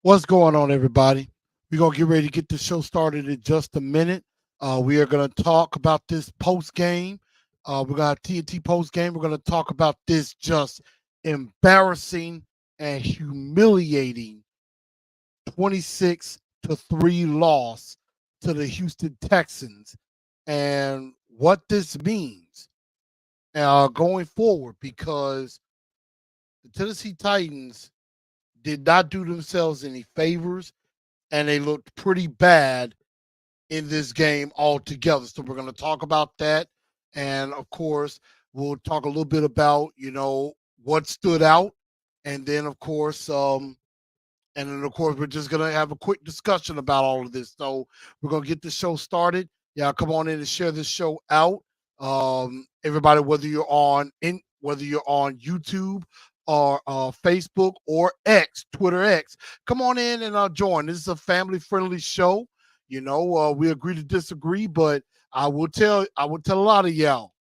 What's going on, everybody? We're going to get ready to get the show started in just a minute. We are going to talk about this post game. We got TNT post game. We're going to talk about this just embarrassing and humiliating 26-3 loss to the Houston Texans and what this means going forward because the Tennessee Titans did not do themselves any favors and they looked pretty bad in this game altogether. So we're going to talk about that. And of course, we'll talk a little bit about, what stood out. And then, we're just going to have a quick discussion about all of this. So we're going to get the show started. Yeah, come on in and share this show out. Everybody, whether you're on YouTube or Facebook or X, Twitter X, come on in and join. This is a family friendly show. We agree to disagree, but I will tell a lot of y'all,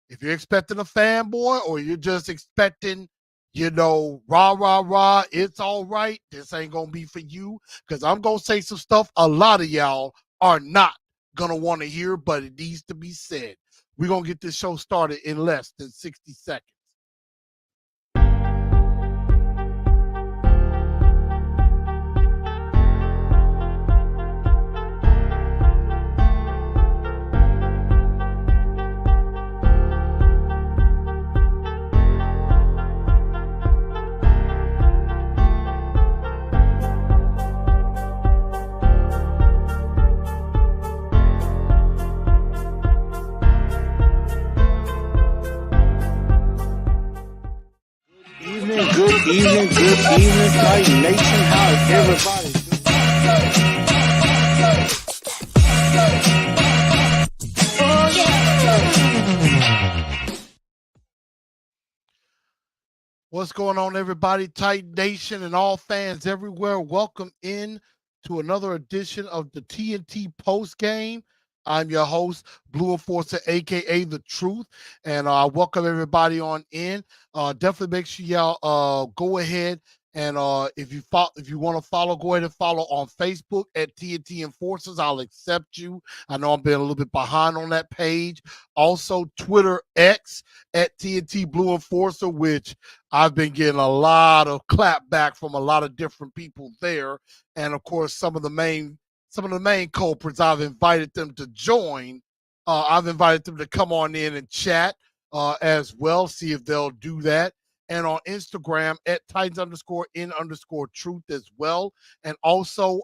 if you're expecting a fanboy or you're just expecting, rah, rah, rah, it's all right, this ain't going to be for you because I'm going to say some stuff a lot of y'all are not going to want to hear, but it needs to be said. We're going to get this show started in less than 60 seconds. Good evening, Titan Nation. How is everybody? What's going on, everybody? Titan Nation and all fans everywhere. Welcome in to another edition of the TNT post game. I'm your host, Blue Enforcer, aka The Truth, and I welcome everybody on in. Definitely make sure y'all go ahead and if you want to follow, go ahead and follow on Facebook at TNT Enforcers. I'll accept you. I know I'm being a little bit behind on that page. Also, Twitter X at TNT Blue Enforcer, which I've been getting a lot of clap back from a lot of different people there, and of course some of the main culprits, I've invited them to join. I've invited them to come on in and chat as well, see if they'll do that. And on Instagram at Titans_in_truth as well. And also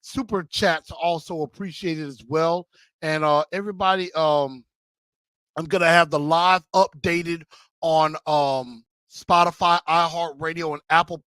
super chats are also appreciated as well. And everybody, I'm going to have the live updated on Spotify, iHeartRadio, and Apple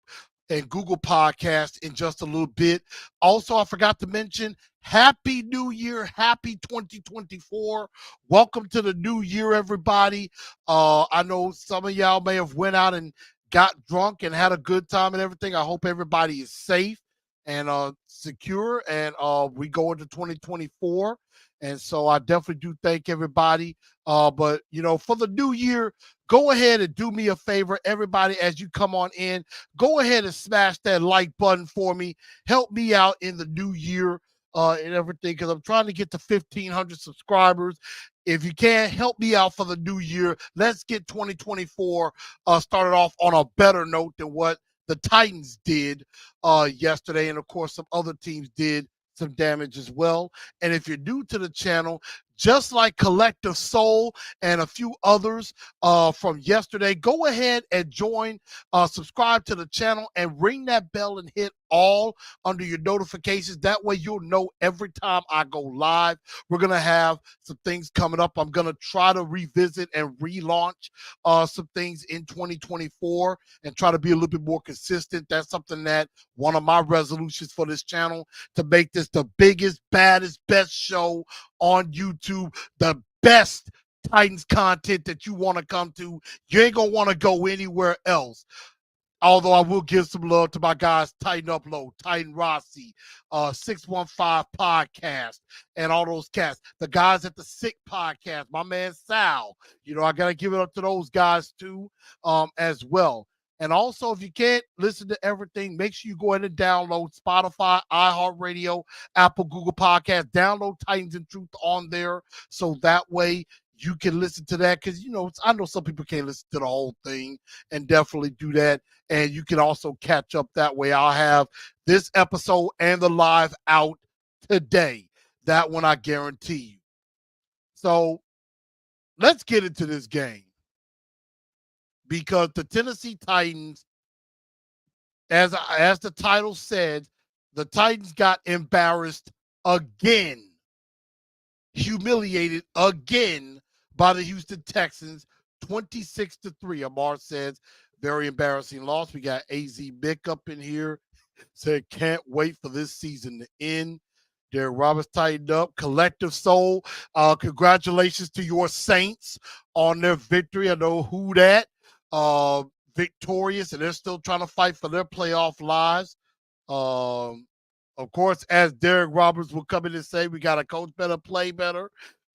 and Google Podcast in just a little bit. Also, I forgot to mention, Happy New Year, Happy 2024. Welcome to the new year, everybody. I know some of y'all may have went out and got drunk and had a good time and everything. I hope everybody is safe and secure, and we go into 2024. And so I definitely do thank everybody. But, for the new year, go ahead and do me a favor, everybody, as you come on in. Go ahead and smash that like button for me. Help me out in the new year and everything, because I'm trying to get to 1,500 subscribers. If you can, help me out for the new year. Let's get 2024 started off on a better note than what the Titans did yesterday. And, of course, some other teams did some damage as well. And if you're new to the channel, just like Collective Soul and a few others from yesterday, go ahead and join, subscribe to the channel, and ring that bell and hit all under your notifications. That way you'll know every time I go live. We're going to have some things coming up. I'm going to try to revisit and relaunch some things in 2024 and try to be a little bit more consistent. That's something that one of my resolutions for this channel, to make this the biggest, baddest, best show on YouTube, the best Titans content that you want to come to. You ain't going to want to go anywhere else. Although I will give some love to my guys, Titan Upload, Titan Rossi, 615 Podcast, and all those cats. The guys at the Sick Podcast, my man Sal. I got to give it up to those guys too as well. And also, if you can't listen to everything, make sure you go ahead and download Spotify, iHeartRadio, Apple, Google Podcasts. Download Titans and Truth on there so that way you can listen to that. Because, I know some people can't listen to the whole thing, and definitely do that. And you can also catch up that way. I'll have this episode and the live out today. That one I guarantee you. So let's get into this game, because the Tennessee Titans, as the title said, the Titans got embarrassed again, humiliated again by the Houston Texans, 26-3. Amar says, very embarrassing loss. We got AZ Mick up in here, said, can't wait for this season to end. Derek Roberts tightened up. Collective soul. Congratulations to your Saints on their victory. I know who that. Victorious, and they're still trying to fight for their playoff lives. Of course, as Derek Roberts will come in and say, we got to coach better, play better.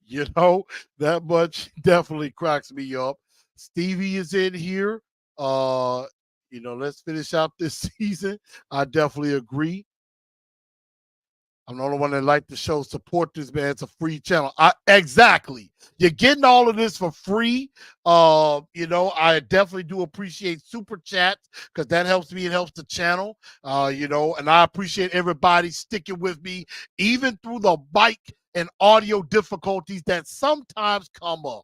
That much definitely cracks me up. Stevie is in here. Let's finish out this season. I definitely agree. I'm the only one that like the show. Support this, man. It's a free channel. Exactly. You're getting all of this for free. I definitely do appreciate super chats, because that helps me. It helps the channel. And I appreciate everybody sticking with me, even through the mic and audio difficulties that sometimes come up.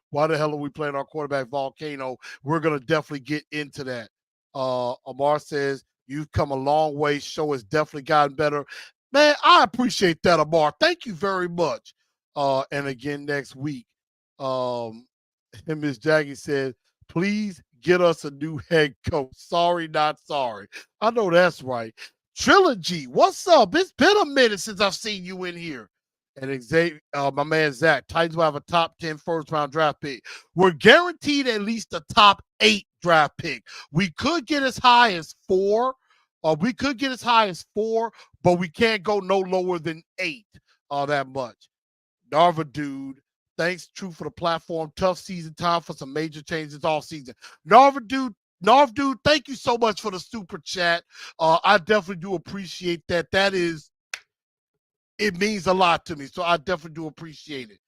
Why the hell are we playing our quarterback Volcano? We're going to definitely get into that. Amar says, you've come a long way. Show has definitely gotten better. Man, I appreciate that, Amar. Thank you very much. And again, next week. And Miss Jackie said, please get us a new head coach. Sorry, not sorry. I know that's right. Trilogy, what's up? It's been a minute since I've seen you in here. And Xavier, my man Zach, Titans will have a top 10 first-round draft pick. We're guaranteed at least a top 8 draft pick. We could get as high as 4, but we can't go no lower than 8 that much. Narva dude, thanks, True, for the platform. Tough season, time for some major changes all season. Narva dude, thank you so much for the super chat. I definitely do appreciate that. It means a lot to me, so I definitely do appreciate it.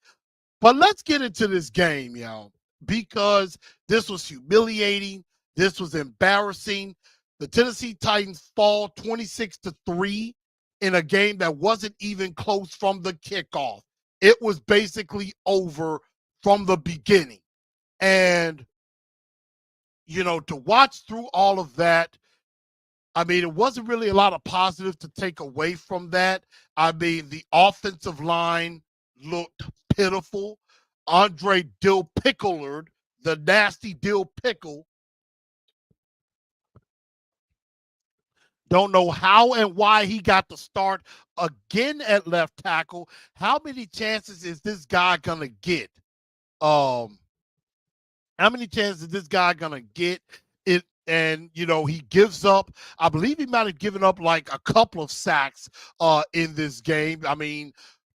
But let's get into this game, y'all, because this was humiliating. This was embarrassing. The Tennessee Titans fall 26-3 in a game that wasn't even close from the kickoff. It was basically over from the beginning. And, to watch through all of that, it wasn't really a lot of positive to take away from that. The offensive line looked pitiful. Andre Dill Picklard, the nasty Dill Pickle, don't know how and why he got the start again at left tackle. How many chances is this guy going to get? How many chances is this guy going to get? And he gives up. I believe he might have given up like a couple of sacks in this game.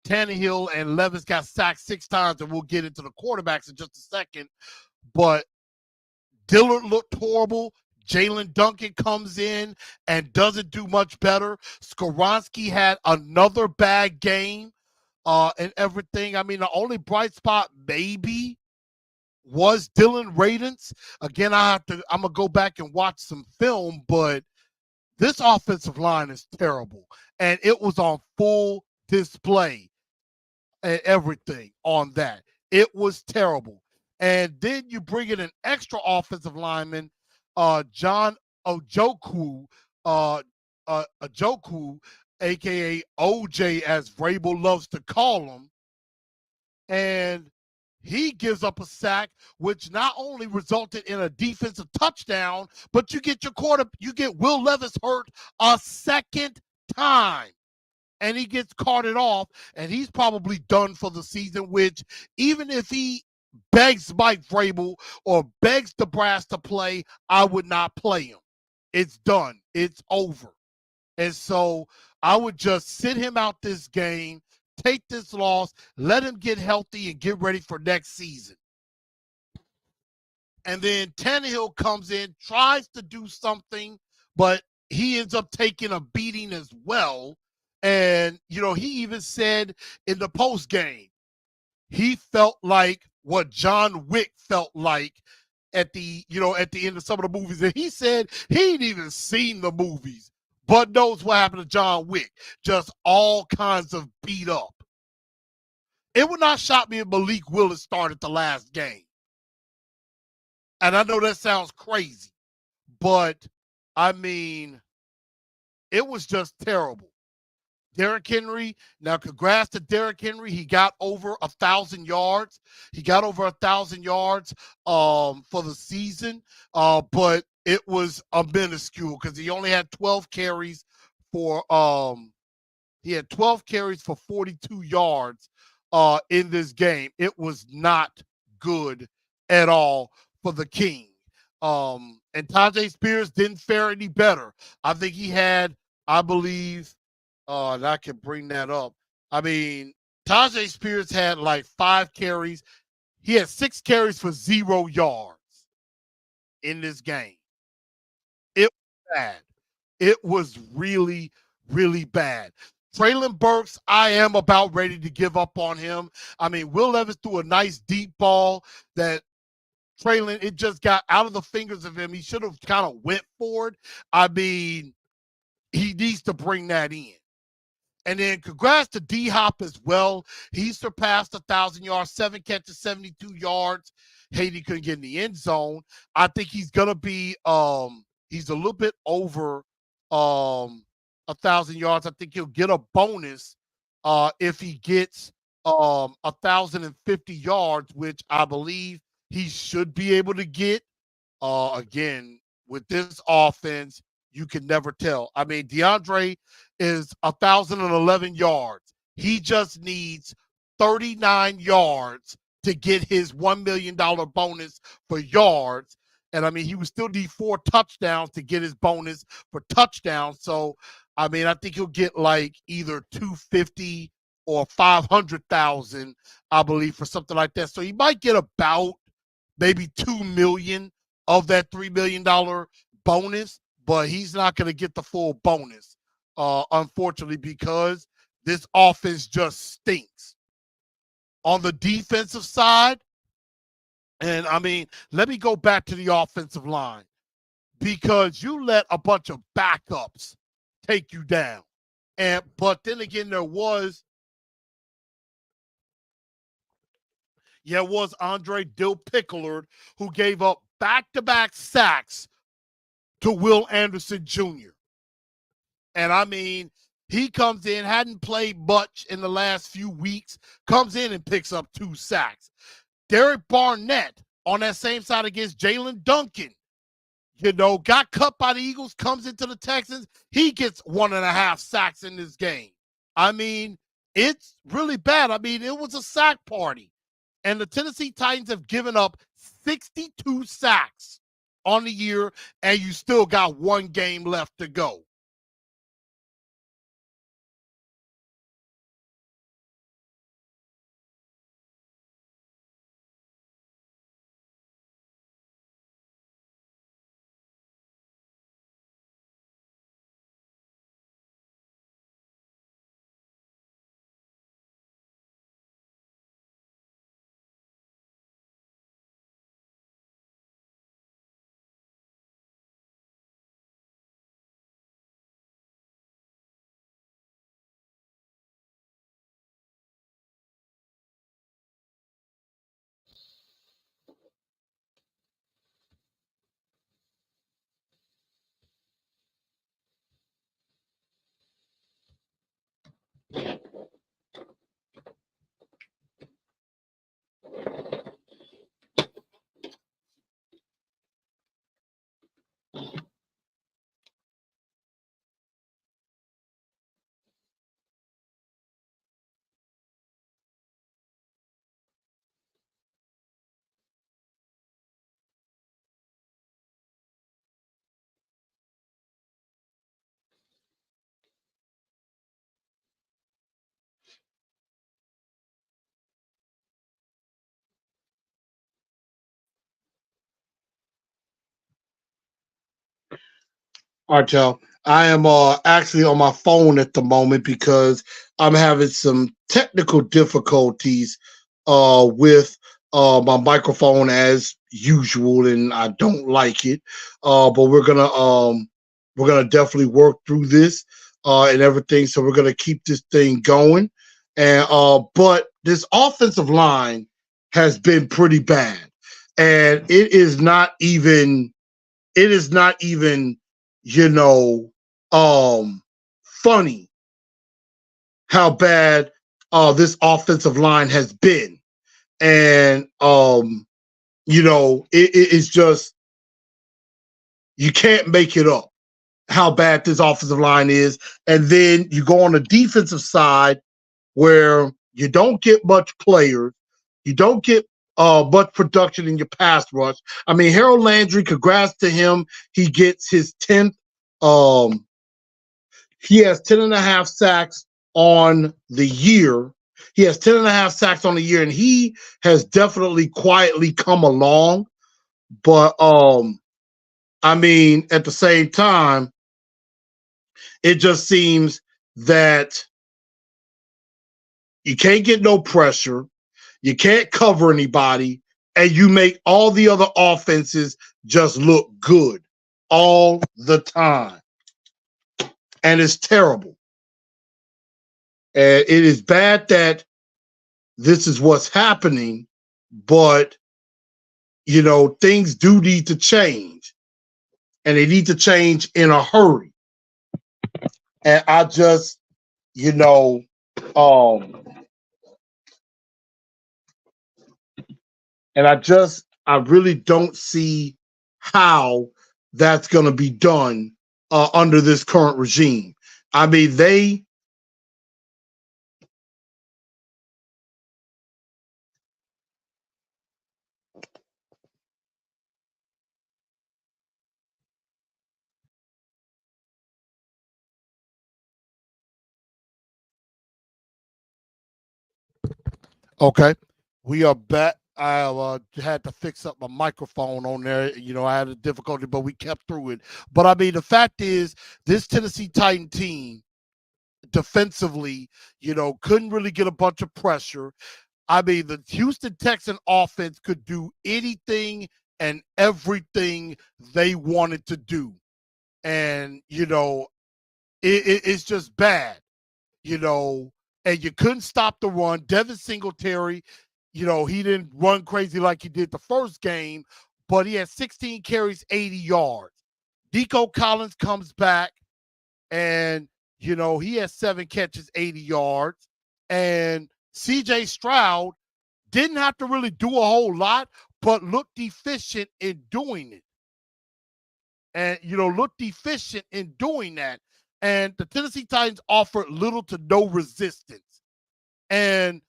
Tannehill and Levis got sacked 6 times, and we'll get into the quarterbacks in just a second. But Dillard looked horrible. Jalen Duncan comes in and doesn't do much better. Skoronski had another bad game and everything. The only bright spot maybe was Dylan Radens. Again, I'm going to go back and watch some film, but this offensive line is terrible. And it was on full display and everything on that. It was terrible. And then you bring in an extra offensive lineman, John Ojoku, a.k.a. OJ, as Vrabel loves to call him. And he gives up a sack, which not only resulted in a defensive touchdown, but you get Will Levis hurt a second time. And he gets carted off, and he's probably done for the season, which even if he begs Mike Vrabel or begs the brass to play, I would not play him. It's done. It's over. And so I would just sit him out this game, take this loss, let him get healthy, and get ready for next season. And then Tannehill comes in, tries to do something, but he ends up taking a beating as well. And, he even said in the post game, he felt like what John Wick felt like at the end of some of the movies. And he said he ain't even seen the movies, but knows what happened to John Wick. Just all kinds of beat up. It would not shock me if Malik Willis started the last game. And I know that sounds crazy, but I mean, it was just terrible. Derrick Henry. Now, congrats to Derrick Henry. He got over 1,000 yards. He got over 1,000 yards for the season, but it was a minuscule because he only had 12 carries for 42 yards in this game. It was not good at all for the King. And Tajay Spears didn't fare any better. I think he had, I believe, and I can bring that up. I mean, Tajay Spears had like 5 carries. He had 6 carries for 0 yards in this game. It was bad. It was really, really bad. Traylon Burks, I am about ready to give up on him. I mean, Will Levis threw a nice deep ball that Traylon, it just got out of the fingers of him. He should have kind of went for it. I mean, he needs to bring that in. And then congrats to D Hop as well. He surpassed 1,000 yards, 7 catches, 72 yards. Haiti couldn't get in the end zone. I think he's gonna be he's a little bit over 1,000 yards. I think he'll get a bonus if he gets 1,050 yards, which I believe he should be able to get. Again, with this offense, you can never tell. I mean, DeAndre is 1,011 yards. He just needs 39 yards to get his $1 million bonus for yards. And I mean, he would still need 4 touchdowns to get his bonus for touchdowns. So, I mean, I think he'll get like either 250 or 500,000, I believe, for something like that. So he might get about maybe 2 million of that $3 million bonus, but he's not going to get the full bonus, unfortunately, because this offense just stinks. On the defensive side, and I mean, let me go back to the offensive line because you let a bunch of backups take you down. But then again, was Andre Dill Pickler who gave up back-to-back sacks to Will Anderson Jr. And I mean, he comes in, hadn't played much in the last few weeks, comes in and picks up 2 sacks. Derek Barnett on that same side against Jalen Duncan, got cut by the Eagles, comes into the Texans. He gets 1.5 sacks in this game. I mean, it's really bad. I mean, it was a sack party. And the Tennessee Titans have given up 62 sacks on the year, and you still got 1 game left to go. All right, y'all. I am actually on my phone at the moment because I'm having some technical difficulties with my microphone as usual, and I don't like it. But we're gonna definitely work through this and everything. So we're gonna keep this thing going. And but this offensive line has been pretty bad, and it is not even, you know, funny how bad this offensive line has been. And it's just, you can't make it up how bad this offensive line is. And then you go on the defensive side where you don't get much players, you don't get much production in your pass rush. I mean, Harold Landry, congrats to him. He gets his 10th. He has 10 and a half sacks on the year. He has 10 and a half sacks on the year, and he has definitely quietly come along. But I mean, at the same time, it just seems that you can't get no pressure, you can't cover anybody, and you make all the other offenses just look good all the time. And it's terrible. And it is bad that this is what's happening, but things do need to change, and they need to change in a hurry. And I just, um, and I really don't see how that's going to be done under this current regime. I mean, Okay, we are back. I had to fix up my microphone on there. I had a difficulty, but we kept through it. But I mean, the fact is, this Tennessee Titan team defensively, couldn't really get a bunch of pressure. I mean, the Houston Texan offense could do anything and everything they wanted to do. And, it's just bad, and you couldn't stop the run. Devin Singletary, he didn't run crazy like he did the first game, but he had 16 carries, 80 yards. Nico Collins comes back, and, he has 7 catches, 80 yards. And CJ Stroud didn't have to really do a whole lot, but looked efficient in doing it. And, looked efficient in doing that. And the Tennessee Titans offered little to no resistance. And,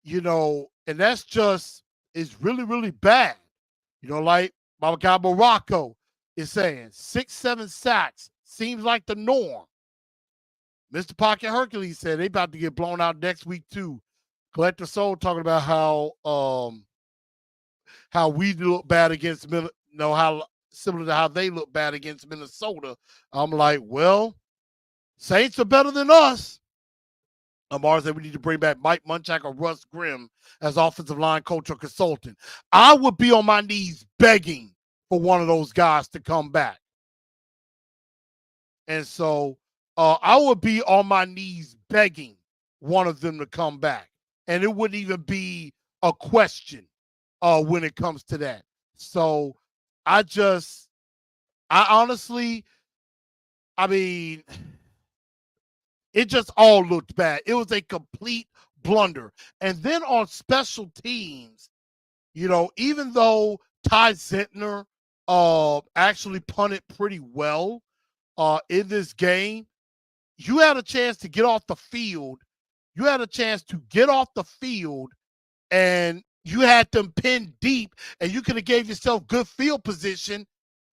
and that's just, is really, really bad. Like my guy Morocco is saying, 6-7 sacks seems like the norm. Mr. Pocket Hercules said they about to get blown out next week too. Collector Soul talking about how we look bad against how similar to how they look bad against Minnesota. I'm like, well, Saints are better than us. Amar said we need to bring back Mike Munchak or Russ Grimm as offensive line coach or consultant. I would be on my knees begging for one of those guys to come back. And so I would be on my knees begging one of them to come back. And it wouldn't even be a question when it comes to that. So I honestly, I mean, it just all looked bad. It was a complete blunder. And then on special teams, even though Ty Zentner actually punted pretty well in this game, you had a chance to get off the field. You had a chance to get off the field, and you had them pinned deep, and you could have gave yourself good field position.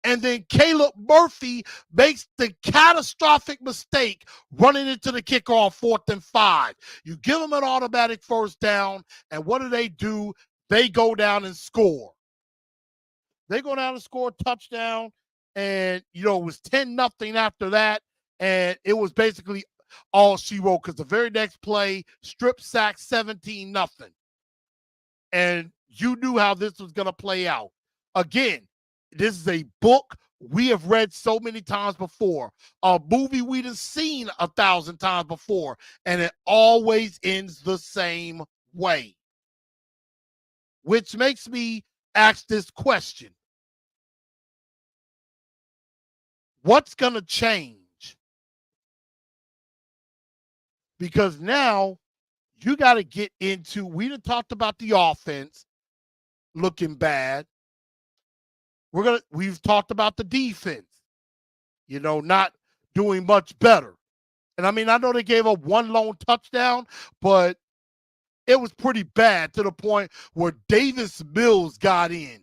And then Caleb Murphy makes the catastrophic mistake running into the kicker on 4th and 5. You give them an automatic first down, and what do? They go down and score. They go down and score a touchdown. And, it was 10-0 after that. And it was basically all she wrote because the very next play, strip sack 17-0. And you knew how this was going to play out. Again, this is a book we have read so many times before, a movie we've seen 1,000 times before, and it always ends the same way. Which makes me ask this question. What's going to change? Because now you got to get into, we done talked about the offense looking bad. We've talked about the defense, not doing much better. And I mean, I know they gave up one lone touchdown, but it was pretty bad to the point where Davis Mills got in.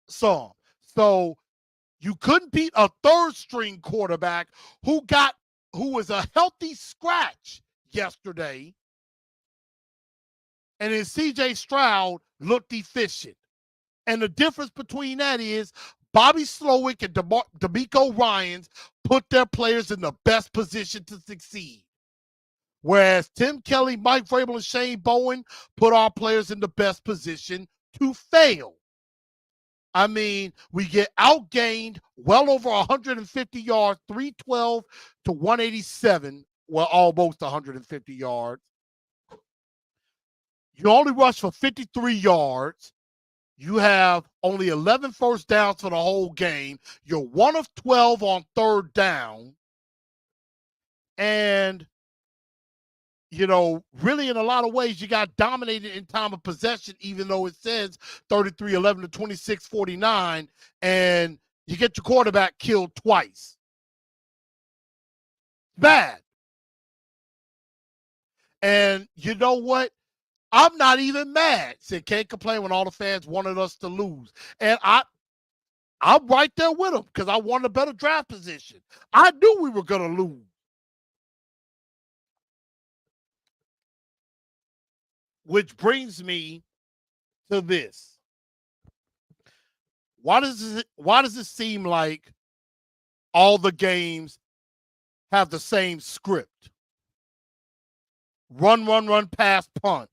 So you couldn't beat a third string quarterback who was a healthy scratch yesterday. And then CJ Stroud looked efficient. And the difference between that is Bobby Slowick and DeMeco Ryans put their players in the best position to succeed. Whereas Tim Kelly, Mike Vrabel, and Shane Bowen put our players in the best position to fail. I mean, we get outgained well over 150 yards, 312 to 187. Well, almost 150 yards. You only rush for 53 yards. You have only 11 first downs for the whole game. You're 1 of 12 on third down. And, really in a lot of ways, you got dominated in time of possession, even though it says 33-11 to 26-49, and you get your quarterback killed twice. Bad. And you know what? I'm not even mad. Said can't complain when all the fans wanted us to lose. And I'm right there with them because I wanted a better draft position. I knew we were going to lose. Which brings me to this. Why does it seem like all the games have the same script? Run, pass, punt.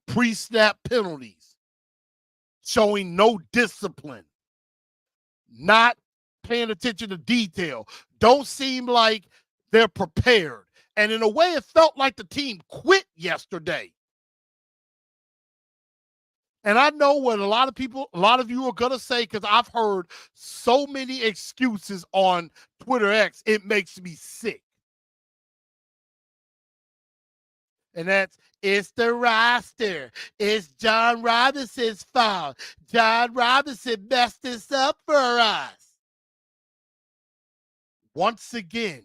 Pre-snap penalties. Showing no discipline. Not paying attention to detail. Don't seem like they're prepared. And in a way, it felt like the team quit yesterday. And I know what a lot of you are going to say, because I've heard so many excuses on Twitter X, it makes me sick. And it's the roster. It's John Robinson's fault. John Robinson messed this up for us. Once again.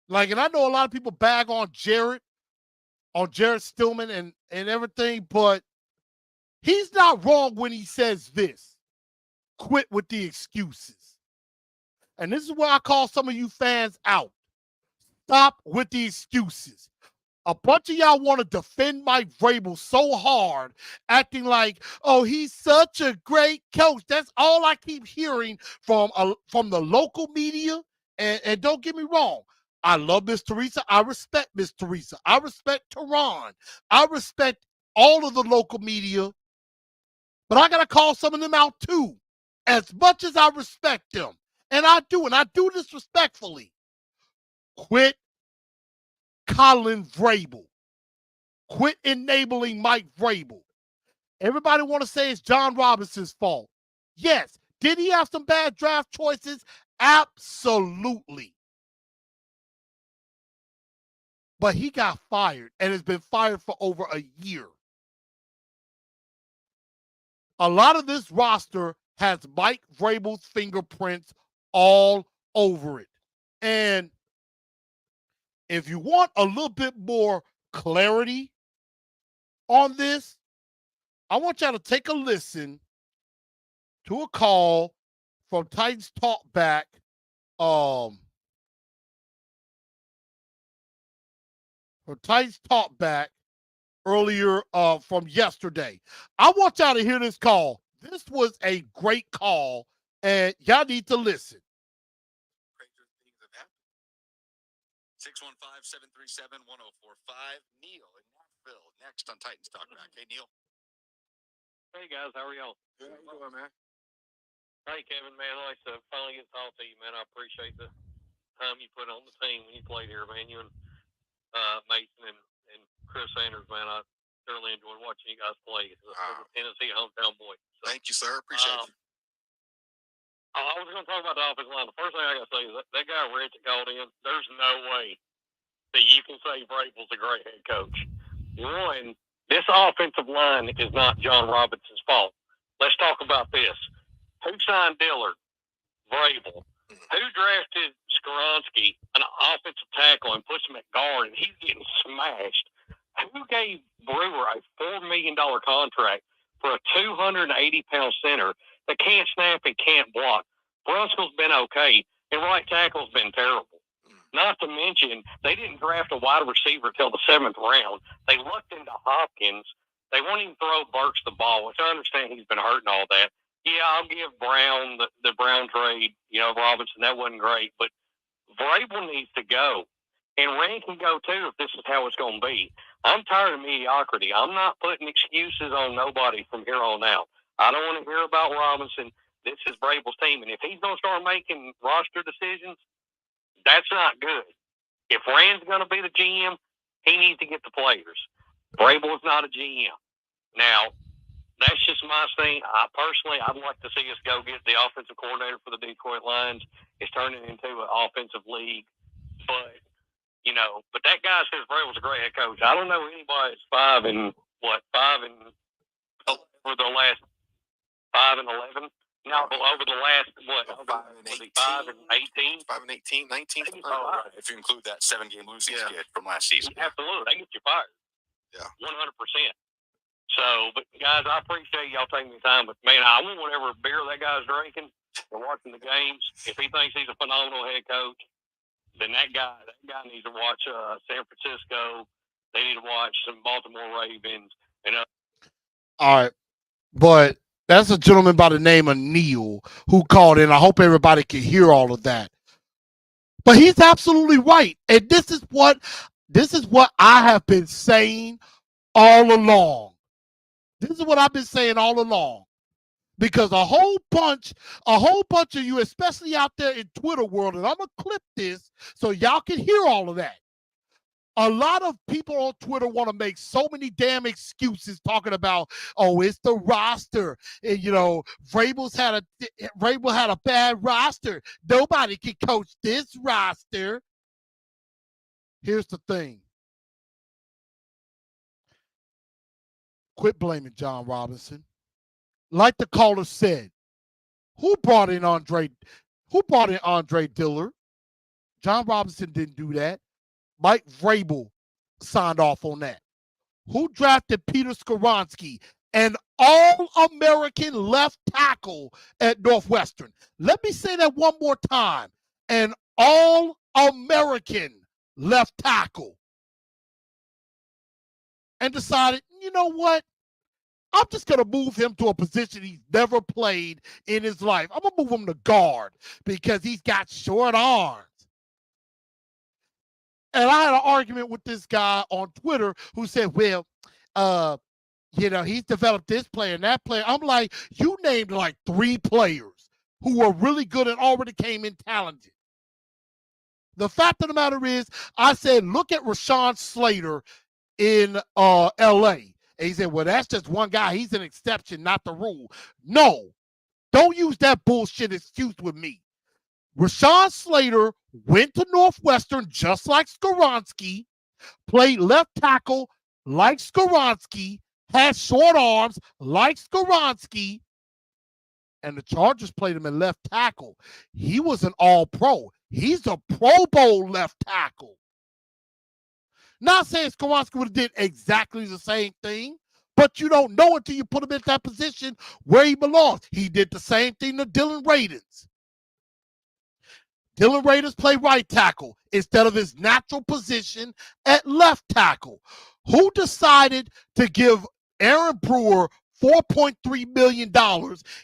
And I know a lot of people bag on Jarrett Stillman and everything, but he's not wrong when he says this. Quit with the excuses. And this is where I call some of you fans out. Stop with the excuses. A bunch of y'all want to defend Mike Vrabel so hard, acting like, oh, he's such a great coach. That's all I keep hearing from the local media. And don't get me wrong. I love Miss Teresa. I respect Miss Teresa. I respect Tehran. I respect all of the local media. But I got to call some of them out too. As much as I respect them. And I do this respectfully. Quit Colin Vrabel. Quit enabling Mike Vrabel. Everybody want to say it's John Robinson's fault. Yes. Did he have some bad draft choices? Absolutely. But he got fired and has been fired for over a year. A lot of this roster has Mike Vrabel's fingerprints all over it. And if you want a little bit more clarity on this, I want y'all to take a listen to a call from Titans Talkback. From Titans Talkback earlier from yesterday. I want y'all to hear this call. This was a great call, and y'all need to listen. 615-737-1045. Neil in Nashville, next on Titans Talk Back. Hey, Neil. Hey, guys. How are y'all? Good. How you doing, man? Hey, Kevin, man. I'd like to finally get to talk to you, man. I appreciate the time you put on the team when you played here, man. You and Mason and Chris Sanders, man. I thoroughly enjoyed watching you guys play. As a Tennessee hometown boy. So, thank you, sir. Appreciate you. I was going to talk about the offensive line. The first thing I got to say is that guy Rich that called in, there's no way that you can say Vrabel's a great head coach. One, this offensive line is not John Robinson's fault. Let's talk about this. Who signed Dillard? Vrabel. Who drafted Skoronski, an offensive tackle, and puts him at guard, and he's getting smashed? Who gave Brewer a $4 million contract for a 280-pound center that can't snap and can't block? Brunskill's been okay, and right tackle's been terrible. Not to mention, they didn't draft a wide receiver till the 7th round. They looked into Hopkins. They won't even throw Burks the ball, which I understand he's been hurt and all that. Yeah, I'll give Brown the Brown trade, Robinson, that wasn't great. But Vrabel needs to go. And Rand can go too if this is how it's going to be. I'm tired of mediocrity. I'm not putting excuses on nobody from here on out. I don't want to hear about Robinson. This is Vrabel's team. And if he's going to start making roster decisions, that's not good. If Rand's going to be the GM, he needs to get the players. Vrabel is not a GM. Now, that's just my thing. I'd like to see us go get the offensive coordinator for the Detroit Lions. It's turning into an offensive league. But that guy says Vrabel's a great head coach. I don't know anybody that's 5 and for the last 5 and 11. No, over the last 5 and 18, 5 and 18, 5 and 18, 19. If you include that 7-game losing skid from last season. Absolutely, they get you fired. Yeah, 100%. So, but guys, I appreciate y'all taking the time. But man, I want whatever beer that guy's drinking and watching the games. If he thinks he's a phenomenal head coach, then that guy needs to watch San Francisco. They need to watch some Baltimore Ravens. All right, but that's a gentleman by the name of Neil who called in. I hope everybody can hear all of that. But he's absolutely right. And this is what I have been saying all along. This is what I've been saying all along. Because a whole bunch of you, especially out there in Twitter world, and I'm going to clip this so y'all can hear all of that. A lot of people on Twitter want to make so many damn excuses talking about, oh, it's the roster. And, Vrabel had a bad roster. Nobody can coach this roster. Here's the thing. Quit blaming John Robinson. Like the caller said, who brought in Andre Dillard? John Robinson didn't do that. Mike Vrabel signed off on that. Who drafted Peter Skoronski, an all-American left tackle at Northwestern? Let me say that one more time. An all-American left tackle. And decided, you know what? I'm just going to move him to a position he's never played in his life. I'm going to move him to guard because he's got short arms. And I had an argument with this guy on Twitter who said, well, he's developed this player and that player. I'm like, you named like 3 players who were really good and already came in talented. The fact of the matter is, I said, look at Rashawn Slater in L.A., and he said, well, that's just one guy. He's an exception, not the rule. No, don't use that bullshit excuse with me. Rashawn Slater went to Northwestern just like Skoronski, played left tackle like Skoronski, had short arms like Skoronski, and the Chargers played him at left tackle. He was an all-pro. He's a Pro Bowl left tackle. Not saying Skoronski would have did exactly the same thing, but you don't know until you put him in that position where he belongs. He did the same thing to Dylan Radins. Dylan Radins played right tackle instead of his natural position at left tackle. Who decided to give Aaron Brewer $4.3 million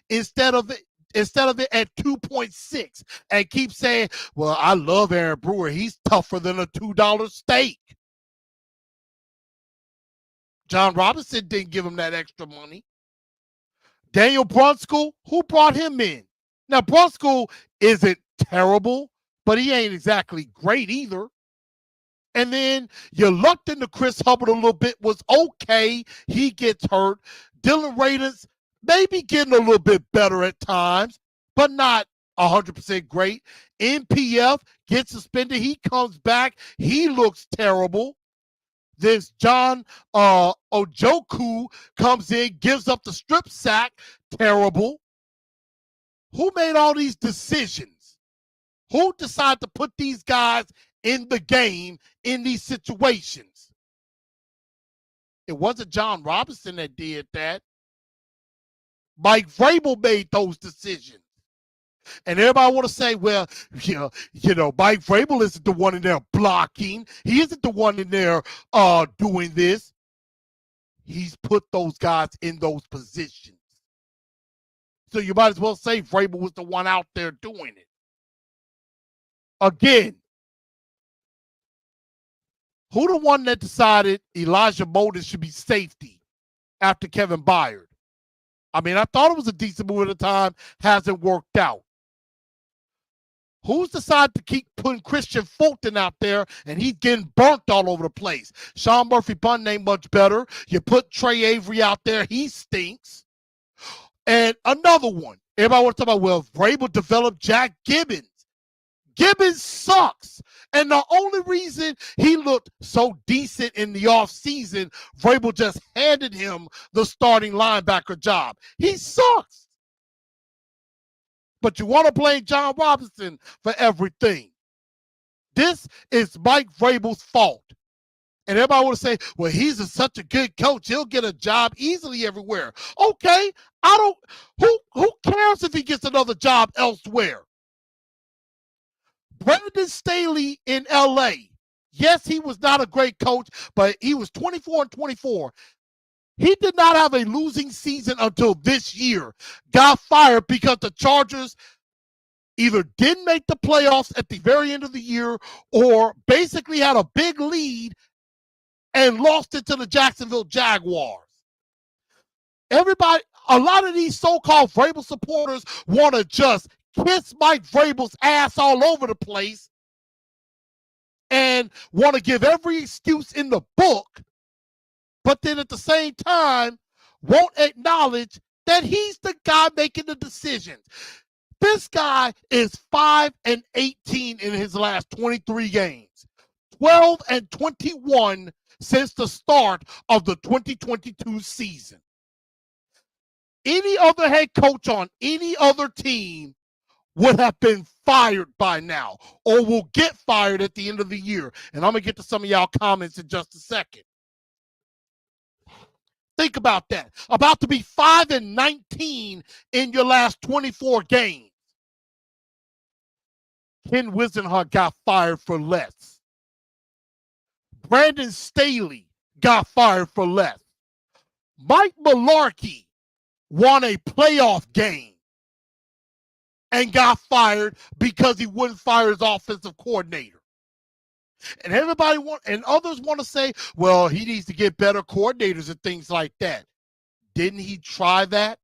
instead of it at 2.6 and keep saying, well, I love Aaron Brewer. He's tougher than a $2 steak. John Robinson didn't give him that extra money. Daniel Brunskill, who brought him in? Now, Brunskill isn't terrible, but he ain't exactly great either. And then you lucked into Chris Hubbard a little bit, was okay. He gets hurt. Dylan Radins maybe getting a little bit better at times, but not 100% great. NPF gets suspended. He comes back. He looks terrible. This John Ojoku comes in, gives up the strip sack. Terrible. Who made all these decisions? Who decided to put these guys in the game in these situations? It wasn't John Robinson that did that. Mike Vrabel made those decisions. And everybody want to say, well, Mike Vrabel isn't the one in there blocking. He isn't the one in there doing this. He's put those guys in those positions. So you might as well say Vrabel was the one out there doing it. Again, who the one that decided Elijah Molden should be safety after Kevin Byard? I mean, I thought it was a decent move at the time. Hasn't worked out. Who's decided to keep putting Christian Fulton out there and he's getting burnt all over the place? Sean Murphy-Bunting ain't much better. You put Trey Avery out there, he stinks. And another one. Everybody wants to talk about, well, Vrabel developed Jack Gibbons. Gibbons sucks. And the only reason he looked so decent in the offseason, Vrabel just handed him the starting linebacker job. He sucks. But you want to blame John Robinson for everything. This is Mike Vrabel's fault. And everybody want to say, well, he's such a good coach. He'll get a job easily everywhere. Okay, who cares if he gets another job elsewhere? Brandon Staley in L.A. Yes, he was not a great coach, but he was 24-24. He did not have a losing season until this year. Got fired because the Chargers either didn't make the playoffs at the very end of the year or basically had a big lead and lost it to the Jacksonville Jaguars. Everybody, a lot of these so-called Vrabel supporters want to just kiss Mike Vrabel's ass all over the place and want to give every excuse in the book, but then at the same time won't acknowledge that he's the guy making the decisions. This guy is 5-18 in his last 23 games, 12-21 since the start of the 2022 season. Any other head coach on any other team would have been fired by now or will get fired at the end of the year. And I'm going to get to some of y'all comments in just a second. Think about that. About to be 5-19 in your last 24 games. Ken Wisenhunt got fired for less. Brandon Staley got fired for less. Mike Mularkey won a playoff game and got fired because he wouldn't fire his offensive coordinator. And others want to say, well, he needs to get better coordinators and things like that. Didn't he try that?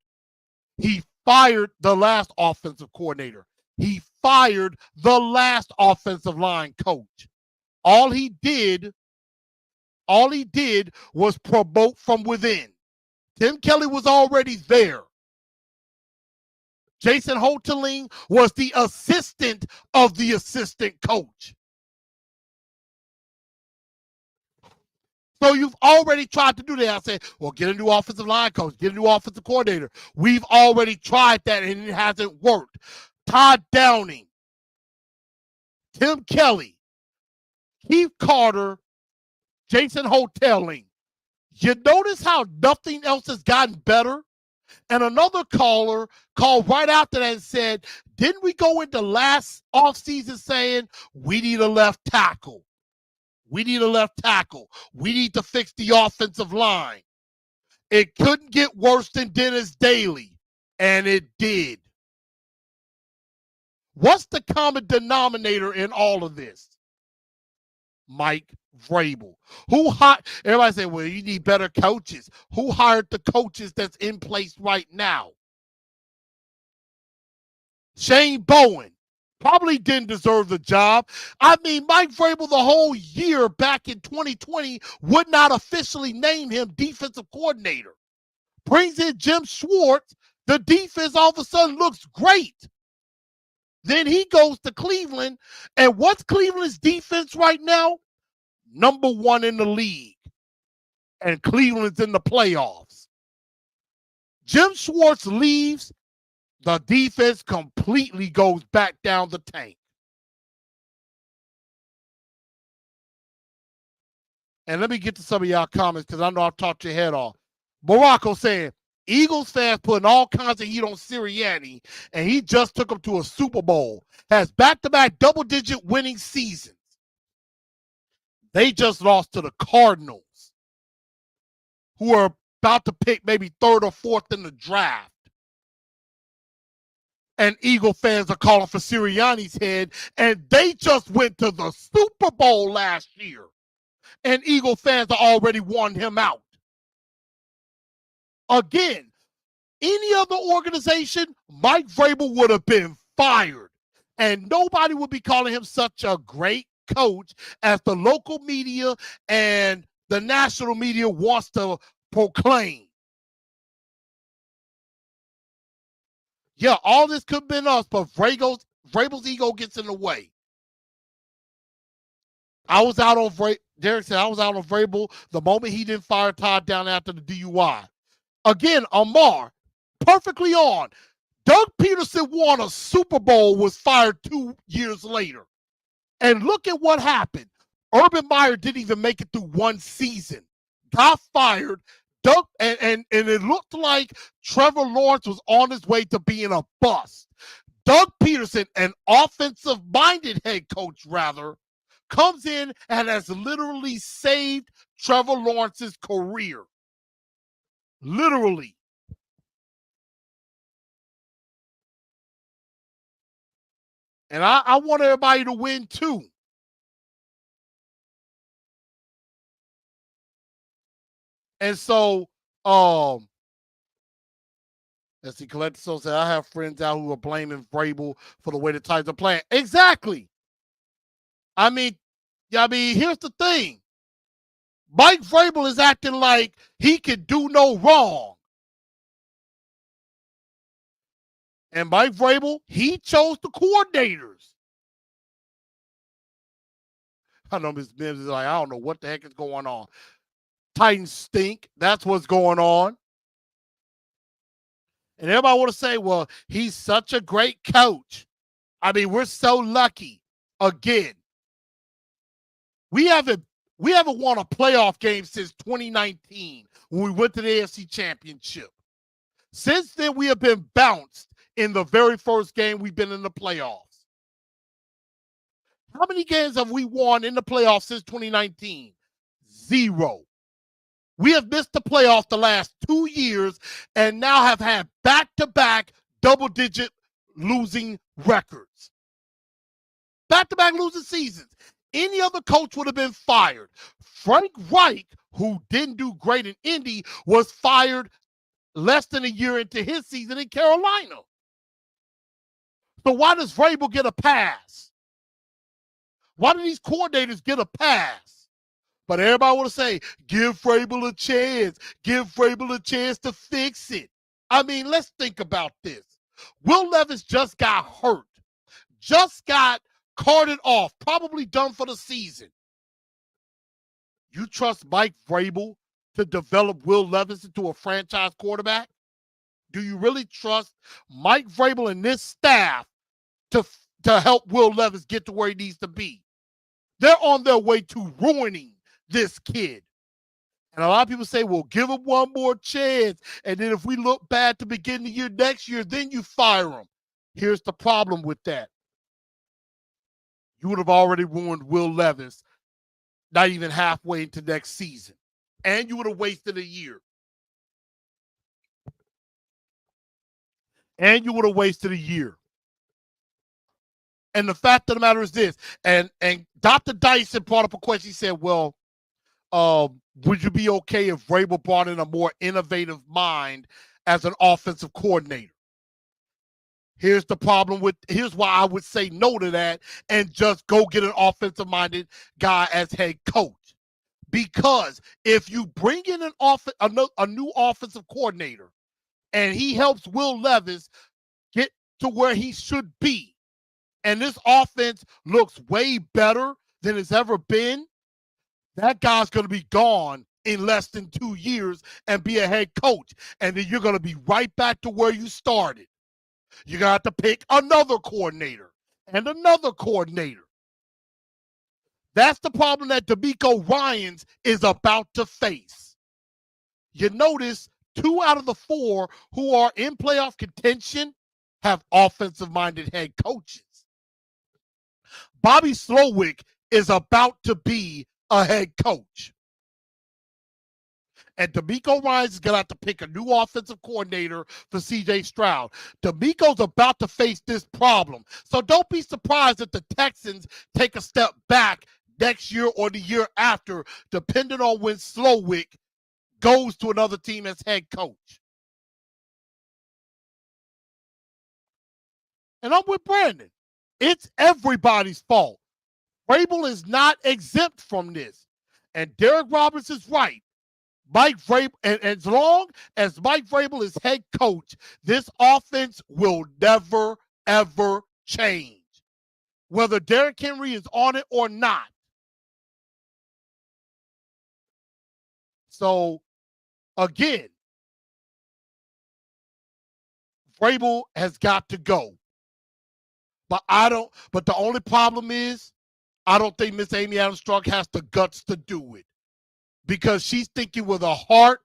He fired the last offensive coordinator. He fired the last offensive line coach. All he did was promote from within. Tim Kelly was already there. Jason Hoteling was the assistant of the assistant coach. So you've already tried to do that. I said, well, get a new offensive line coach, get a new offensive coordinator. We've already tried that, and it hasn't worked. Todd Downing, Tim Kelly, Keith Carter, Jason Hoteling. You notice how nothing else has gotten better? And another caller called right after that and said, didn't we go into last offseason saying we need a left tackle? We need a left tackle. We need to fix the offensive line. It couldn't get worse than Dennis Daly, and it did. What's the common denominator in all of this? Mike Vrabel. Everybody say, well, you need better coaches. Who hired the coaches that's in place right now? Shane Bowen probably didn't deserve the job. I mean, Mike Vrabel the whole year back in 2020 would not officially name him defensive coordinator. Brings in Jim Schwartz. The defense all of a sudden looks great. Then he goes to Cleveland. And what's Cleveland's defense right now? Number 1 in the league. And Cleveland's in the playoffs. Jim Schwartz leaves. The defense completely goes back down the tank. And let me get to some of y'all comments because I know I've talked your head off. Morocco saying, Eagles fans putting all kinds of heat on Sirianni, and he just took them to a Super Bowl. Has back-to-back double-digit winning seasons. They just lost to the Cardinals, who are about to pick maybe 3rd or 4th in the draft. And Eagle fans are calling for Sirianni's head, and they just went to the Super Bowl last year. And Eagle fans are already wanting him out. Again, any other organization, Mike Vrabel would have been fired. And nobody would be calling him such a great coach as the local media and the national media wants to proclaim. Yeah, all this could have been us, but Vrabel's ego gets in the way. I was out on Vrabel. Derek said I was out on Vrabel the moment he didn't fire Todd down after the DUI. Again, Amar, perfectly on. Doug Peterson won a Super Bowl, was fired 2 years later. And look at what happened. Urban Meyer didn't even make it through 1 season. Got fired. And it looked like Trevor Lawrence was on his way to being a bust. Doug Peterson, an offensive-minded head coach, rather, comes in and has literally saved Trevor Lawrence's career. Literally. And I want everybody to win too. And so, let's see, Collector Soul said, I have friends out who are blaming Vrabel for the way the Titans are playing. Exactly. I mean, here's the thing. Mike Vrabel is acting like he can do no wrong. And Mike Vrabel, he chose the coordinators. I know Ms. Mims is like, I don't know what the heck is going on. Titans stink. That's what's going on. And everybody want to say, well, he's such a great coach. I mean, we're so lucky. Again, we haven't won a playoff game since 2019 when we went to the AFC Championship. Since then, we have been bounced in the very first game we've been in the playoffs. How many games have we won in the playoffs since 2019? 0. We have missed the playoffs the last 2 years and now have had back-to-back double-digit losing records. Back-to-back losing seasons. Any other coach would have been fired. Frank Reich, who didn't do great in Indy, was fired less than a year into his season in Carolina. So why does Vrabel get a pass? Why do these coordinators get a pass? But everybody want to say, give Vrabel a chance. Give Vrabel a chance to fix it. I mean, let's think about this. Will Levis just got hurt. Just got carted off. Probably done for the season. You trust Mike Vrabel to develop Will Levis into a franchise quarterback? Do you really trust Mike Vrabel and this staff to help Will Levis get to where he needs to be? They're on their way to ruining this kid. And a lot of people say, well, give him one more chance. And then if we look bad to begin the year next year, then you fire him. Here's the problem with that. You would have already ruined Will Levis not even halfway into next season. And you would have wasted a year. And you would have wasted a year. And the fact of the matter is this, and Dr. Dyson brought up a question. He said, well, would you be okay if Vrabel brought in a more innovative mind as an offensive coordinator? Here's the problem here's why I would say no to that and just go get an offensive-minded guy as head coach. Because if you bring in a new offensive coordinator and he helps Will Levis get to where he should be, and this offense looks way better than it's ever been, that guy's going to be gone in less than 2 years and be a head coach. And then you're going to be right back to where you started. You're going to have to pick another coordinator and another coordinator. That's the problem that DeMeco Ryans is about to face. You notice 2 out of the 4 who are in playoff contention have offensive-minded head coaches. Bobby Slowick is about to be a head coach. And DeMeco Ryans is going to have to pick a new offensive coordinator for C.J. Stroud. DeMeco's about to face this problem. So don't be surprised if the Texans take a step back next year or the year after, depending on when Slowick goes to another team as head coach. And I'm with Brandon. It's everybody's fault. Vrabel is not exempt from this. And Derek Roberts is right. Mike Vrabel, and as long as Mike Vrabel is head coach, this offense will never, ever change. Whether Derrick Henry is on it or not. So, again, Vrabel has got to go. But the only problem is, I don't think Miss Amy Adams-Strunk has the guts to do it. Because she's thinking with her heart,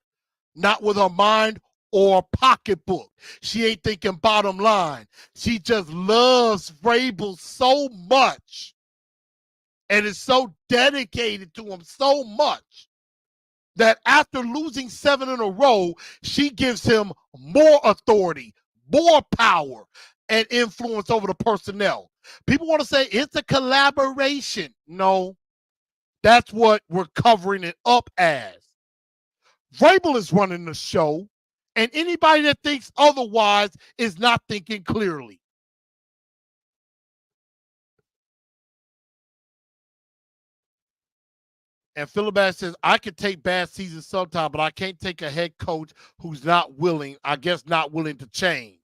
not with her mind or pocketbook. She ain't thinking bottom line. She just loves Vrabel so much and is so dedicated to him so much that after losing 7 in a row, she gives him more authority, more power, and influence over the personnel. People want to say it's a collaboration. No, that's what we're covering it up as. Vrabel is running the show, and anybody that thinks otherwise is not thinking clearly. And Philibert says, I can take bad seasons sometime, but I can't take a head coach who's not willing to change.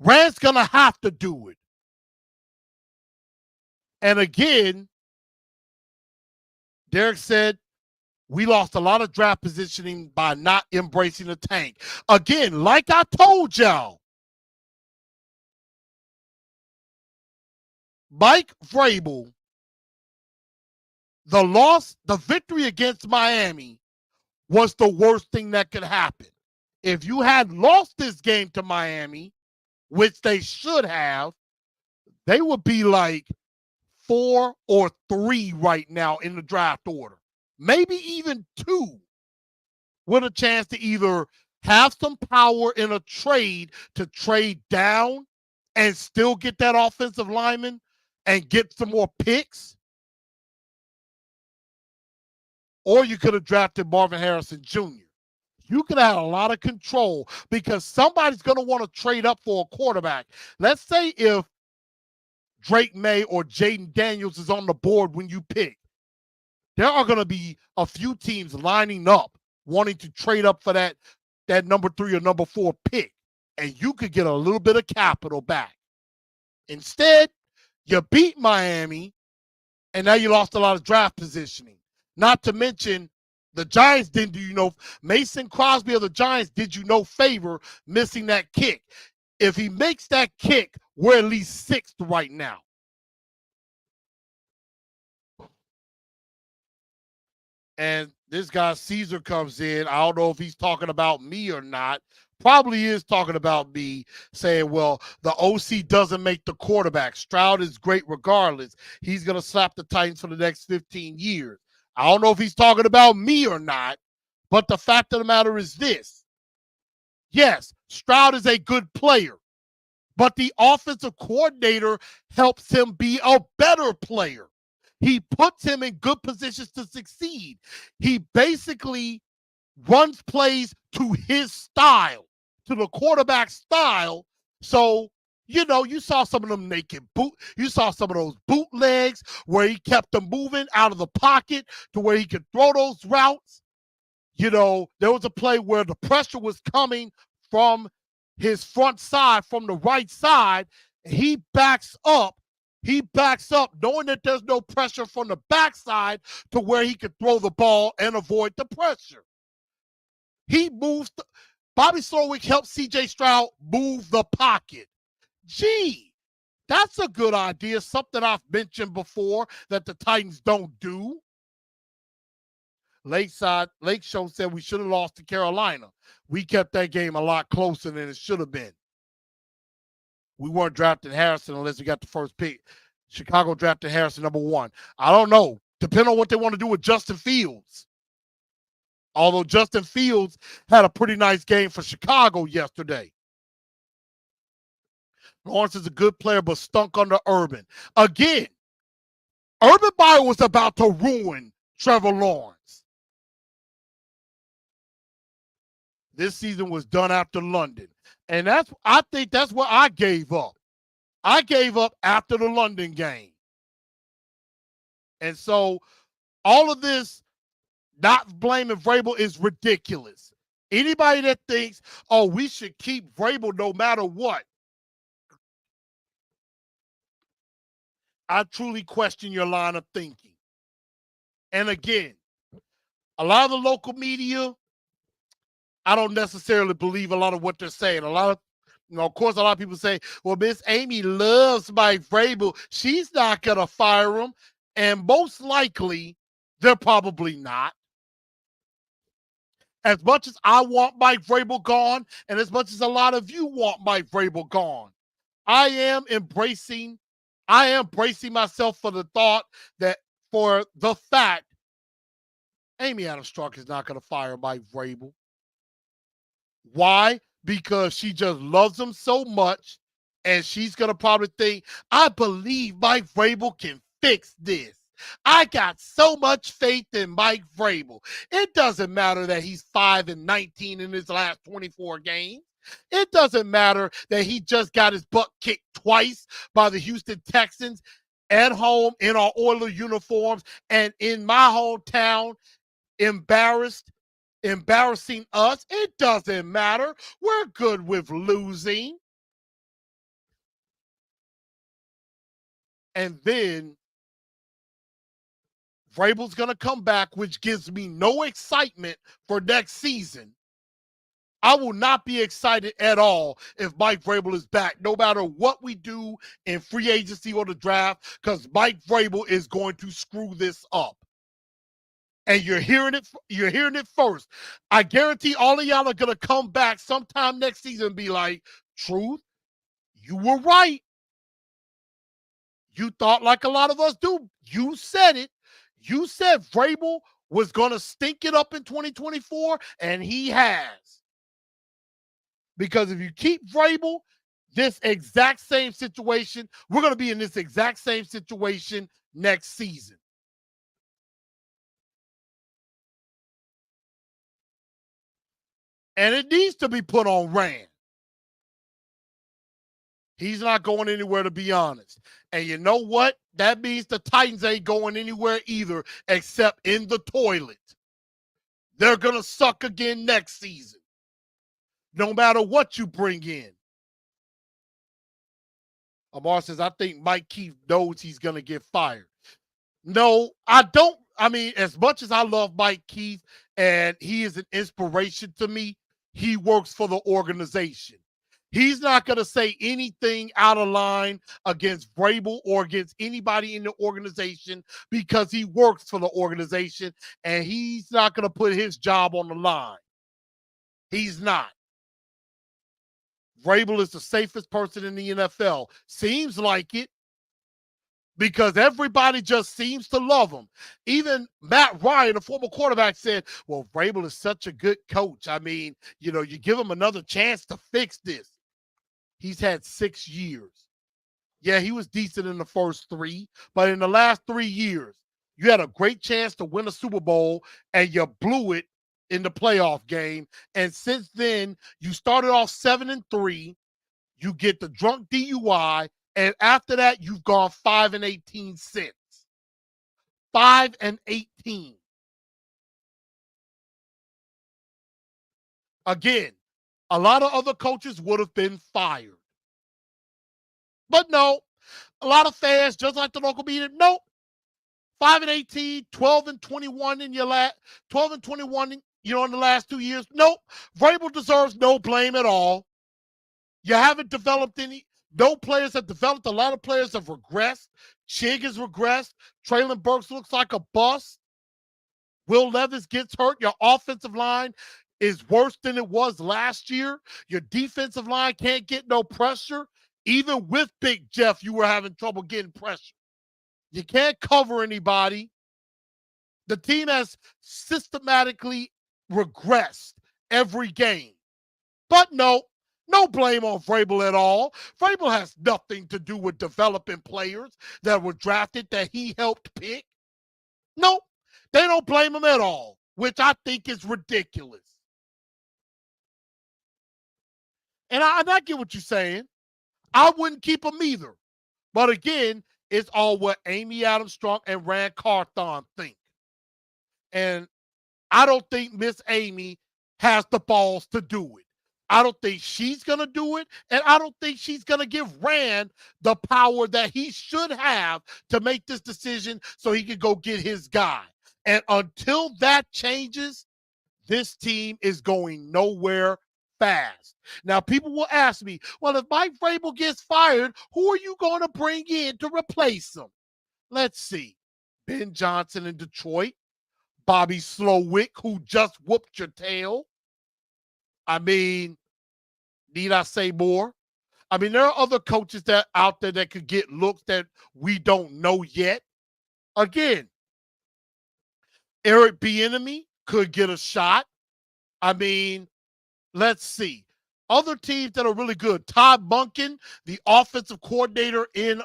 Rand's going to have to do it. And again, Derek said, we lost a lot of draft positioning by not embracing the tank. Again, like I told y'all, Mike Vrabel, the victory against Miami was the worst thing that could happen. If you had lost this game to Miami, which they should have, they would be like 4 or 3 right now in the draft order. Maybe even 2 with a chance to either have some power in a trade to trade down and still get that offensive lineman and get some more picks. Or you could have drafted Marvin Harrison Jr. You could have had a lot of control because somebody's going to want to trade up for a quarterback. Let's say if Drake May or Jaden Daniels is on the board when you pick, there are going to be a few teams lining up wanting to trade up for that number 3 or number 4 pick, and you could get a little bit of capital back. Instead, you beat Miami, and now you lost a lot of draft positioning. Not to mention, the Giants didn't do you no Mason Crosby of the Giants did you no favor missing that kick. If he makes that kick, we're at least 6th right now. And This guy Caesar comes in. I don't know if he's talking about me or not. Probably is talking about me, saying, well, the OC doesn't make the quarterback. Stroud is great regardless. He's going to slap the Titans for the next 15 years. I don't know if he's talking about me or not, but the fact of the matter is this. Yes, Stroud is a good player, but the offensive coordinator helps him be a better player. He puts him in good positions to succeed. He basically runs plays to his style, to the quarterback style. So, you know, you saw some of them you saw some of those bootlegs where he kept them moving out of the pocket to where he could throw those routes. You know, there was a play where the pressure was coming from his front side, from the right side. He backs up. He backs up knowing that there's no pressure from the backside to where he could throw the ball and avoid the pressure. He moves. Bobby Slowick helped C.J. Stroud move the pocket. Gee, that's a good idea. Something I've mentioned before that the Titans don't do. Lake Show said we should have lost to Carolina. We kept that game a lot closer than it should have been. We weren't drafting Harrison unless we got the first pick. Chicago drafted Harrison #1. I don't know. Depending on what they want to do with Justin Fields. Although Justin Fields had a pretty nice game for Chicago yesterday. Lawrence is a good player, but stunk under Urban. Again, Urban Meyer was about to ruin Trevor Lawrence. This season was done after London. And I think that's what I gave up. I gave up after the London game. And so all of this not blaming Vrabel is ridiculous. Anybody that thinks, oh, we should keep Vrabel no matter what, I truly question your line of thinking. And again, a lot of the local media, I don't necessarily believe a lot of what they're saying. Of course, a lot of people say, well, Miss Amy loves Mike Vrabel. She's not going to fire him. And most likely, they're probably not. As much as I want Mike Vrabel gone, and as much as a lot of you want Mike Vrabel gone, I am bracing myself for the thought that for the fact Amy Adams Strunk is not going to fire Mike Vrabel. Why? Because she just loves him so much, and she's going to probably think, I believe Mike Vrabel can fix this. I got so much faith in Mike Vrabel. It doesn't matter that he's 5-19 in his last 24 games. It doesn't matter that he just got his butt kicked twice by the Houston Texans at home in our Oiler uniforms and in my hometown, embarrassing us. It doesn't matter. We're good with losing. And then Vrabel's going to come back, which gives me no excitement for next season. I will not be excited at all if Mike Vrabel is back, no matter what we do in free agency or the draft, because Mike Vrabel is going to screw this up. And you're hearing it first. I guarantee all of y'all are going to come back sometime next season and be like, Truth, you were right. You thought like a lot of us do. You said it. You said Vrabel was going to stink it up in 2024, and he has. Because if you keep Vrabel, this exact same situation, we're going to be in this exact same situation next season. And it needs to be put on Rand. He's not going anywhere, to be honest. And you know what? That means the Titans ain't going anywhere either, except in the toilet. They're going to suck again next season, no matter what you bring in. Amar says, I think Mike Keith knows he's going to get fired. No, I don't. I mean, as much as I love Mike Keith and he is an inspiration to me, he works for the organization. He's not going to say anything out of line against Vrabel or against anybody in the organization because he works for the organization and he's not going to put his job on the line. He's not. Vrabel is the safest person in the NFL. Seems like it because everybody just seems to love him. Even Matt Ryan, the former quarterback, said, well, Vrabel is such a good coach. I mean, you give him another chance to fix this. He's had 6 years. Yeah, he was decent in the first 3, but in the last 3 years, you had a great chance to win a Super Bowl and you blew it in the playoff game. And since then, you started off 7-3. You get the drunk DUI, and after that, you've gone 5-18 since. 5-18. Again, a lot of other coaches would have been fired. But no, a lot of fans, just like the local media, nope. 5-18, 12-21 in your 12-21, in the last 2 years. Nope. Vrabel deserves no blame at all. You haven't developed any. No players have developed. A lot of players have regressed. Chig has regressed. Traylon Burks looks like a bust. Will Levis gets hurt. Your offensive line is worse than it was last year. Your defensive line can't get no pressure. Even with Big Jeff, you were having trouble getting pressure. You can't cover anybody. The team has systematically regressed every game. But no blame on Vrabel at all. Vrabel has nothing to do with developing players that were drafted that he helped pick. Nope, they don't blame him at all, which I think is ridiculous. And I get what you're saying. I wouldn't keep him either. But again, it's all what Amy Adams Strunk and Rand Carthon think. And I don't think Miss Amy has the balls to do it. I don't think she's going to do it. And I don't think she's going to give Rand the power that he should have to make this decision so he can go get his guy. And until that changes, this team is going nowhere fast. Now, people will ask me, well, if Mike Vrabel gets fired, who are you going to bring in to replace him? Let's see. Ben Johnson in Detroit. Bobby Slowick, who just whooped your tail. I mean, need I say more? I mean, there are other coaches that out there that could get looks that we don't know yet. Again, Eric Bieniemy could get a shot. I mean, let's see. Other teams that are really good. Todd Monken, the offensive coordinator in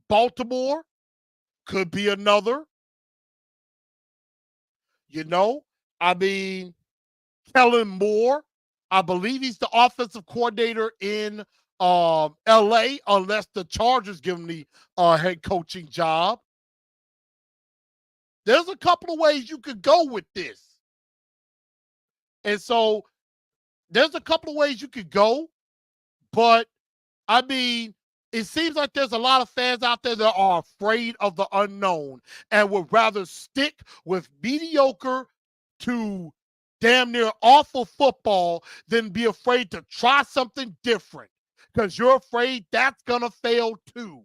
Baltimore, could be another. I mean, Kellen Moore, I believe he's the offensive coordinator in LA, unless the Chargers give him the head coaching job. There's a couple of ways you could go with this. And so there's a couple of ways you could go, but I mean, it seems like there's a lot of fans out there that are afraid of the unknown and would rather stick with mediocre to damn near awful football than be afraid to try something different because you're afraid that's going to fail too.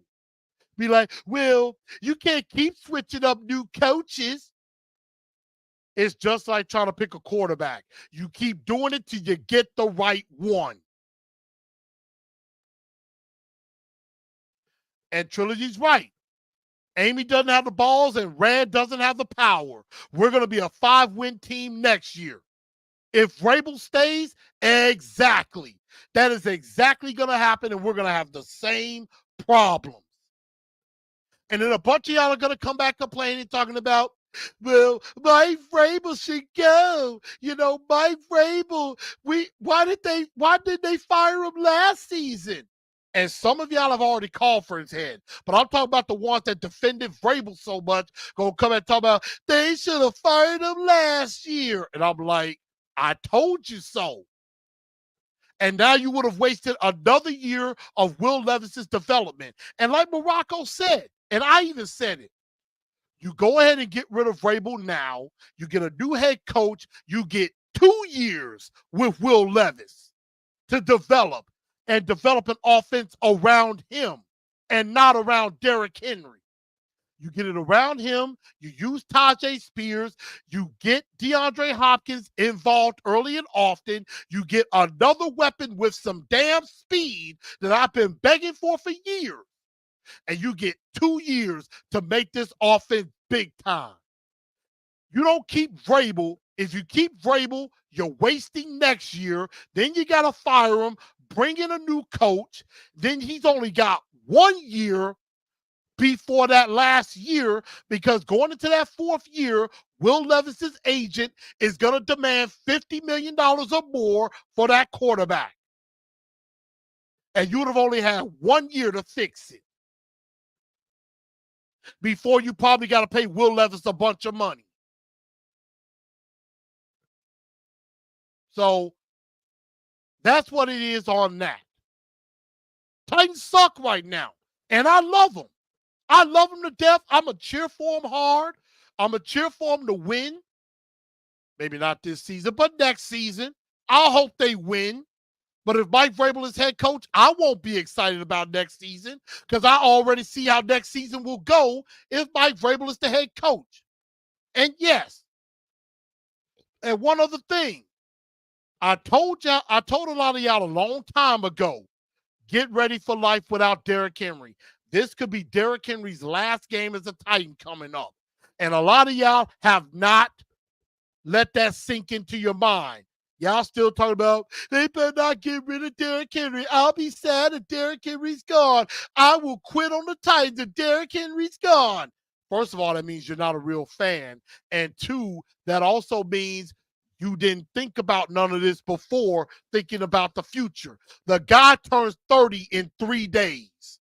Be like, well, you can't keep switching up new coaches. It's just like trying to pick a quarterback. You keep doing it till you get the right one. And Trilogy's right. Amy doesn't have the balls and Rand doesn't have the power. We're going to be a 5-win team next year. If Vrabel stays, exactly. That is exactly going to happen, and we're going to have the same problems. And then a bunch of y'all are going to come back complaining, talking about, well, Mike Vrabel should go. Mike Vrabel, why did they fire him last season? And some of y'all have already called for his head. But I'm talking about the ones that defended Vrabel so much, going to come and talk about, they should have fired him last year. And I'm like, I told you so. And now you would have wasted another year of Will Levis's development. And like Morocco said, and I even said it, you go ahead and get rid of Vrabel now. You get a new head coach. You get 2 years with Will Levis to develop. and develop an offense around him and not around Derrick Henry. You get it around him. You use Tajay Spears. You get DeAndre Hopkins involved early and often. You get another weapon with some damn speed that I've been begging for years. And you get 2 years to make this offense big time. You don't keep Vrabel. If you keep Vrabel, you're wasting next year. Then you got to fire him, bring in a new coach. Then he's only got 1 year before that last year, because going into that 4th year, Will Levis's agent is going to demand $50 million or more for that quarterback. And you would have only had 1 year to fix it before you probably got to pay Will Levis a bunch of money. So that's what it is on that. Titans suck right now, and I love them. I love them to death. I'm going to cheer for them hard. I'm going to cheer for them to win. Maybe not this season, but next season. I hope they win. But if Mike Vrabel is head coach, I won't be excited about next season because I already see how next season will go if Mike Vrabel is the head coach. And yes, and one other thing. I told a lot of y'all a long time ago, get ready for life without Derrick Henry. This could be Derrick Henry's last game as a Titan coming up. And a lot of y'all have not let that sink into your mind. Y'all still talking about, they better not get rid of Derrick Henry. I'll be sad if Derrick Henry's gone. I will quit on the Titans if Derrick Henry's gone. First of all, that means you're not a real fan. And 2, that also means you didn't think about none of this before thinking about the future. The guy turns 30 in 3 days.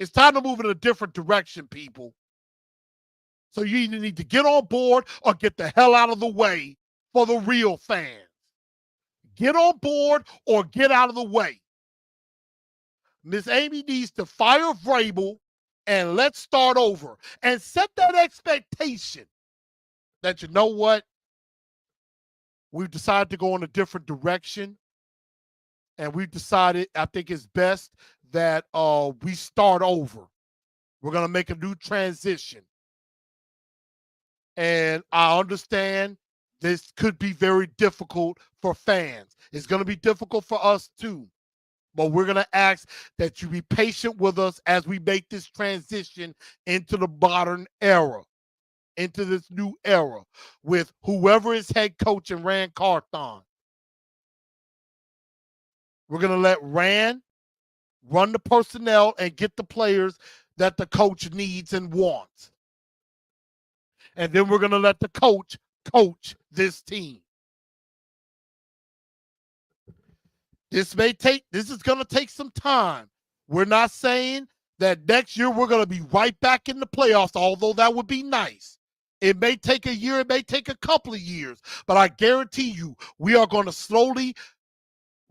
It's time to move in a different direction, people. So you either need to get on board or get the hell out of the way for the real fans. Get on board or get out of the way. Miss Amy needs to fire Vrabel and let's start over. And set that expectation that, you know what? We've decided to go in a different direction. And we've decided, I think it's best that we start over. We're going to make a new transition. And I understand this could be very difficult for fans. It's going to be difficult for us too. But we're going to ask that you be patient with us as we make this transition into the modern era, into this new era with whoever is head coach and Rand Carthon. We're going to let Rand run the personnel and get the players that the coach needs and wants. And then we're going to let the coach this team. This is going to take some time. We're not saying that next year we're going to be right back in the playoffs, although that would be nice. It may take a year, it may take a couple of years, but I guarantee you we are going to slowly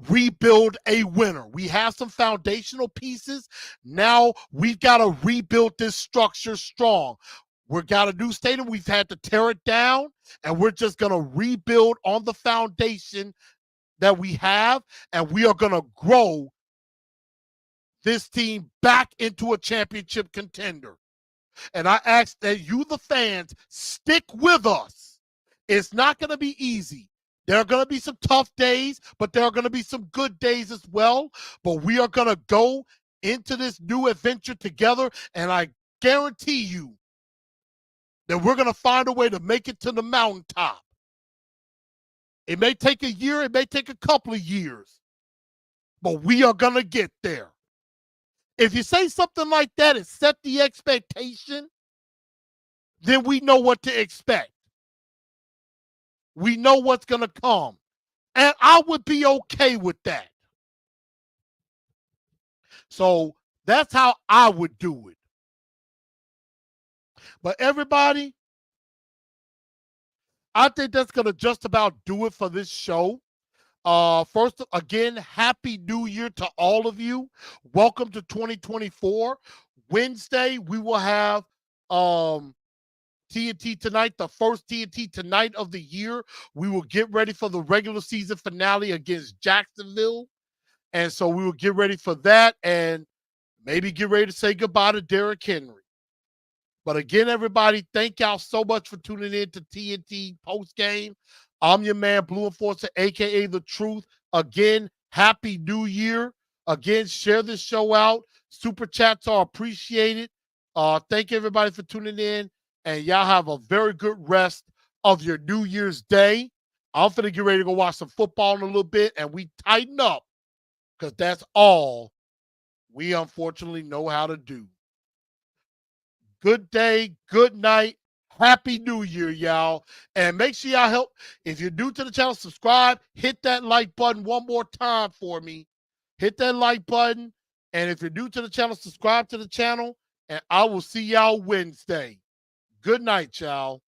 rebuild a winner. We have some foundational pieces. Now we've got to rebuild this structure strong. We've got a new stadium. We've had to tear it down, and we're just going to rebuild on the foundation that we have, and we are going to grow this team back into a championship contender. And I ask that you, the fans, stick with us. It's not going to be easy. There are going to be some tough days, but there are going to be some good days as well. But we are going to go into this new adventure together, and I guarantee you that we're going to find a way to make it to the mountaintop. It may take a year, it may take a couple of years, but we are going to get there. If you say something like that and set the expectation, then we know what to expect. We know what's going to come. And I would be okay with that. So that's how I would do it. But everybody, I think that's going to just about do it for this show. First, again, Happy New Year to all of you. Welcome to 2024. Wednesday, we will have TNT tonight, the first TNT tonight of the year. We will get ready for the regular season finale against Jacksonville. And so we will get ready for that and maybe get ready to say goodbye to Derrick Henry. But again, everybody, thank y'all so much for tuning in to TNT Postgame. I'm your man, Blue Enforcer, a.k.a. The Truth. Again, Happy New Year. Again, share this show out. Super chats are appreciated. Thank you, everybody, for tuning in. And y'all have a very good rest of your New Year's Day. I'm finna get ready to go watch some football in a little bit, and we tighten up because that's all we unfortunately know how to do. Good day, good night, Happy New Year, y'all. And make sure y'all help. If you're new to the channel, subscribe. Hit that like button one more time for me. Hit that like button. And if you're new to the channel, subscribe to the channel. And I will see y'all Wednesday. Good night, y'all.